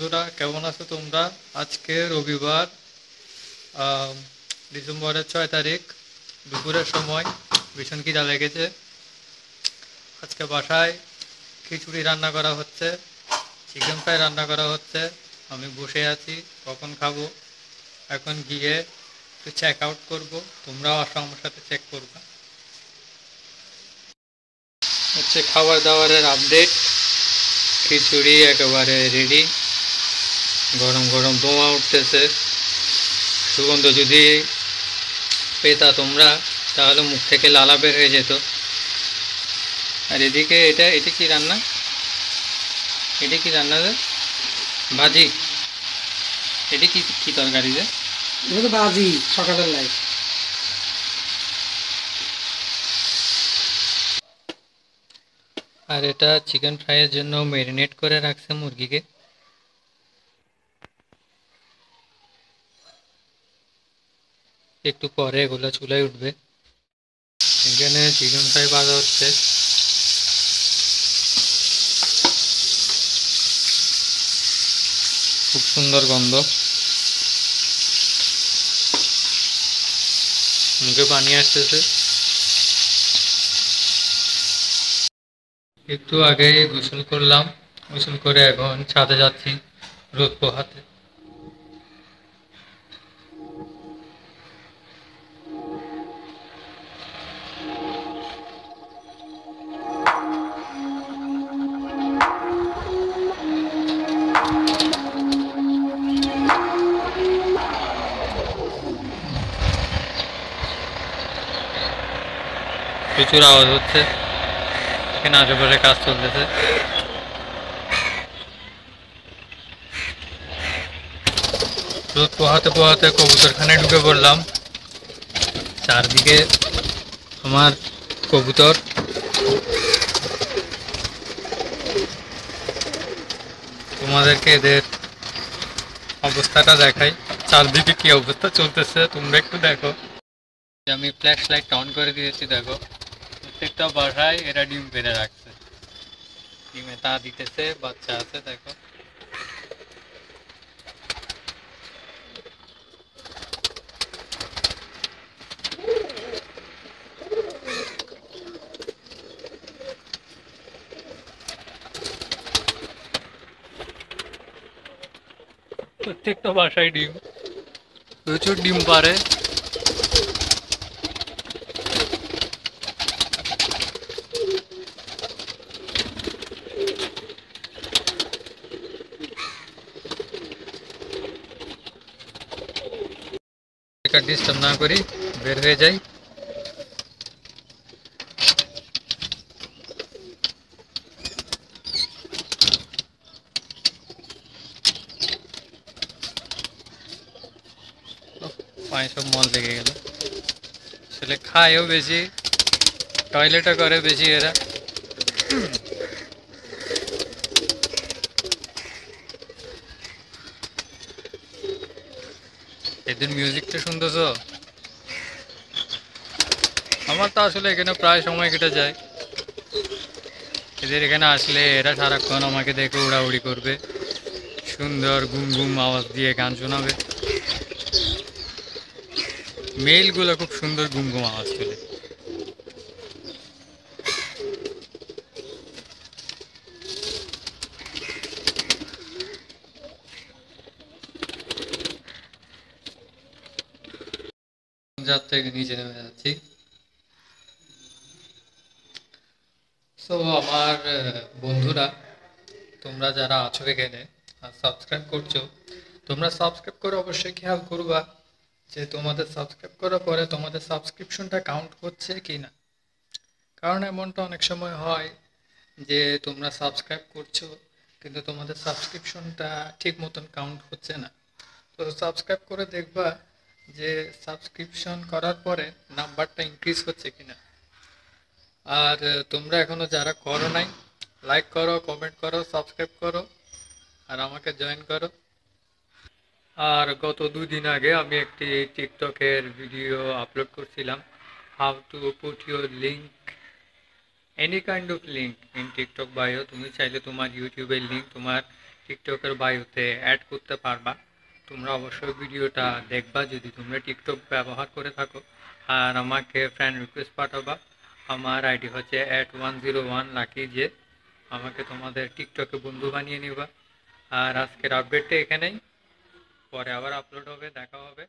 বন্ধুরা, কেমন আছো তোমরা? আজকে রবিবার, আহ, ডিসেম্বরের 6 তারিখ, দুপুরের সময়। ভীষণ খিদা লেগেছে। আজকে বাসায় খিচুড়ি রান্না করা হচ্ছে, চিকেন ফ্রাই রান্না করা হচ্ছে। আমি বসে আছি, কখন খাবো। এখন গিয়ে একটু চেক আউট করবো। তোমরাও আসো আমার সাথে, চেক করবা। হচ্ছে খাবার দাবারের আপডেট। খিচুড়ি একেবারে রেডি, গরম গরম ধোঁয়া উঠতেছে। সুগন্ধ যদি পেতা তোমরা, তাহলে মুখ থেকে লালা বের হয়ে যেত। আর এদিকে এটা কি রান্না? এটা কি রান্না রে? ভাজি? এটা কি কি তরকারি রে? এটা তো বাজি সকালের লাই। আর এটা চিকেন ফ্রাইয়ের জন্য ম্যারিনেট করে রাখছে মুরগিকে। একটু পরে এগুলো চুলায় উঠবে। এখানে চিকেন ফ্রাই ভাজা হচ্ছে। খুব সুন্দর গন্ধ, মুখে পানি আসতেছে। একটু আগে গোসল করলাম, গোসল করে এখন ছাদে যাচ্ছি রোদ পোহাতে। প্রচুর আওয়াজ হচ্ছে, এখানে আশেপাশে কাজ চলতেছে। রোদ পোহাতে পোহাতে কবুতরখানায় ঢুকে পড়লাম। চারদিকে আমার কবুতর। তোমাদেরকে এদের অবস্থাটা দেখাই, চারদিকে কি অবস্থা চলতেছে তোমরা একটু দেখো। আমি ফ্ল্যাশ লাইট অন করে দিয়েছি, দেখো প্রত্যেকটা বাসায় এরা ডিম পেড়ে রাখছে। ডিমে তা দিতেছে, বাচ্চা আছে দেখো। প্রত্যেকটা বাসায় ডিম, প্রচুর ডিম পারে। ডিস্টার্ব না করি, বের হয়ে যাই। 500 মল লেগে গেল। আসলে খায়ও বেশি, টয়লেটও করে বেশি এরা। এদের মিউজিকটা শুনতেছো? আমার তো আসলে এখানে প্রায় সময় কেটে যায়। এদের এখানে আসলে এরা সারাক্ষণ আমাকে দেখে উড়াউড়ি করবে, সুন্দর গুম গুম আওয়াজ দিয়ে গান শোনাবে। মেইলগুলো খুব সুন্দর গুম গুম আওয়াজ তোলে। যার থেকে নিচে নেমে যাচ্ছি। সো আমার বন্ধুরা, তোমরা যারা আছো এখানে আর সাবস্ক্রাইব করছো, তোমরা সাবস্ক্রাইব করে অবশ্যই খেয়াল করবা যে তোমাদের সাবস্ক্রাইব করার পরে তোমাদের সাবস্ক্রিপশনটা কাউন্ট হচ্ছে কি না। কারণ এমনটা অনেক সময় হয় যে তোমরা সাবস্ক্রাইব করছো কিন্তু তোমাদের সাবস্ক্রিপশনটা ঠিক মতন কাউন্ট হচ্ছে না। তো সাবস্ক্রাইব করে দেখবা যে সাবস্ক্রিপশন করার পরে নাম্বারটা ইনক্রিজ হচ্ছে কিনা। আর তোমরা এখনো যারা করো নাই, লাইক করো, কমেন্ট করো, সাবস্ক্রাইব করো, আর আমাকে জয়েন করো। আর গত 2 দিন আগে আমি একটি টিকটকের ভিডিও আপলোড করছিলাম, how to put your link, any kind of link in TikTok bio. তুমি চাইলে তোমার ইউটিউবের লিঙ্ক, তোমার টিকটকের বায়োতে অ্যাড করতে পারবা। তোমরা অবশ্যই ভিডিওটা দেখবা যদি তোমরা টিকটক ব্যবহার করে থাকো, আর আমাকে ফ্রেন্ড রিকোয়েস্ট পাঠাবা। আমার আইডি হচ্ছে @101 লাকি যে। আমাকে তোমাদের টিকটকে বন্ধু বানিয়ে নিবা। আর আজকের আপডেটটা এখানেই, পরে আবার আপলোড হবে, দেখা হবে।